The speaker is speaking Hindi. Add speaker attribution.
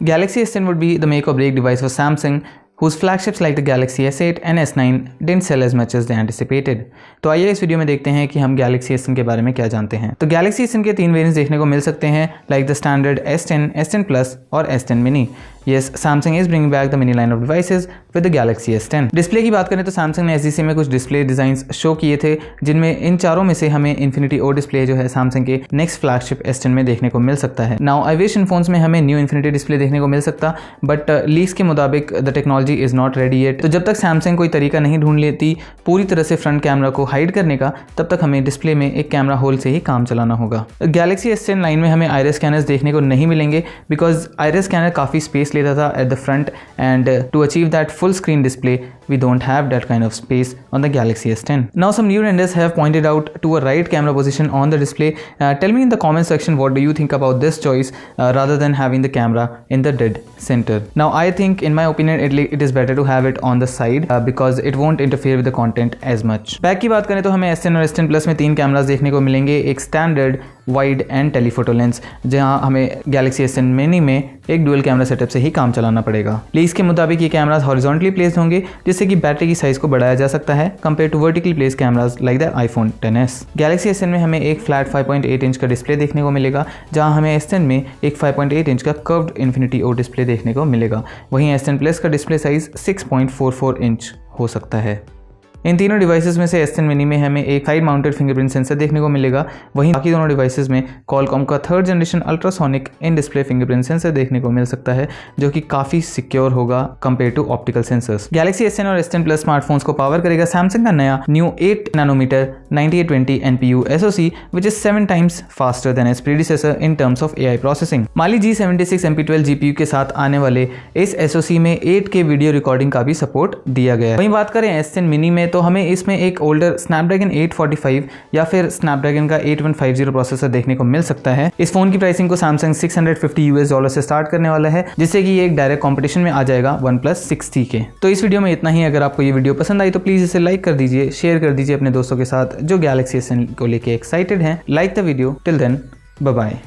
Speaker 1: Galaxy S10 would be the make or break device for Samsung, whose flagships like the Galaxy S8 and S9 didn't sell as much as they anticipated। तो आइए इस वीडियो में देखते हैं कि हम Galaxy S10 के बारे में क्या जानते हैं। तो Galaxy S10 के 3 वेरिएंट्स देखने को मिल सकते हैं, like the standard S10, S10 Plus और S10 Mini। Yes, Samsung is bringing back the mini line of devices with the Galaxy S10। Display की बात करें तो Samsung ने SDC में कुछ डिस्प्ले डिजाइंस शो किए थे, जिनमें इन चारों में से हमें Infinity O डिस्प्ले जो है Samsung के नेक्स्ट फ्लैगशिप S10 में देखने को मिल सकता है। Now I wish in phones में हमें न्यू Infinity डिस्प्ले देखने को मिल सकता, बट लीक्स के मुताबिक the technology is not ready yet. तो जब तक Samsung कोई तरीका नहीं ढूंढ लेती पूरी तरह से फ्रंट कैमरा को हाइड करने का, तब तक हमें डिस्प्ले में एक कैमरा होल से ही काम चलाना होगा। Galaxy S10 लाइन में हमें आइरिस स्कैनर्स देखने को नहीं मिलेंगे, बिकॉज आइरिस स्कैनर काफी स्पेस लेता था at the front, and to achieve that full screen display we don't have that kind of space on the Galaxy S10. Now some new renders have pointed out to a right camera position on the display. Tell me in the comment section what do you think about this choice rather than having the camera in the dead center. Now I think in my opinion it is better to have it on the side because it won't interfere with the content as much. Back की बात करें तो हमें S10 और S10 Plus में 3 कैमरास देखने को मिलेंगे, एक standard, wide and telephoto lens, जहां हमें Galaxy S10 Mini में एक डुअल कैमरा सेटअप से ही काम चलाना पड़ेगा। लीक्स के मुताबिक ये कैमरास हॉरिजॉन्टली प्लेस्ड होंगे, जिससे कि बैटरी की साइज को बढ़ाया जा सकता है compare to vertically placed cameras like the iPhone XS। Galaxy S10 में हमें एक फ्लैट 5.8 इंच का डिस्प्ले देखने को मिलेगा, जहां हमें S10 में एक 5.8 इंच का कर्व्ड Infinity O डिस्प्ले देखने को मिलेगा। वहीं S10 Plus का डिस्प्ले साइज 6.44 इंच हो सकता है। इन तीनों डिवाइसेस में से S10 मिनी में हमें एक साइड माउंटेड फिंगरप्रिंट सेंसर देखने को मिलेगा, वहीं बाकी दोनों डिवाइसेस में Qualcomm का 3rd generation ultrasonic in display fingerprint sensor देखने को मिल सकता है, जो कि काफ़ी सिक्योर होगा compare to optical sensors. Galaxy S10 और S10 Plus स्मार्टफोन्स को पावर करेगा Samsung का नया new 8 nanometer 9820 NPU SoC, which is 7 times faster than its predecessor in terms of AI processing. Mali G76 MP12 GPU के साथ आने वाले इस SoC में 8K वीडियो रिकॉर्डिंग का भी सपोर्ट दिया गया है। वहीं बात करें S10 मिनी में तो हमें इसमें एक ओल्डर स्नैपड्रैगन 845 या फिर स्नैपड्रैगन का 8150 प्रोसेसर देखने को मिल सकता है। इस फोन की प्राइसिंग को Samsung $650 से स्टार्ट करने वाला है, जिससे कि ये एक डायरेक्ट कंपटीशन में आ जाएगा OnePlus 6T के। तो इस वीडियो में इतना ही। अगर आपको ये वीडियो पसंद आई तो प्लीज इसे लाइक कर दीजिए, शेयर कर दीजिए अपने दोस्तों के साथ जो Galaxy S10 को लेके एक्साइटेड हैं। Like the video. Till then, bye bye.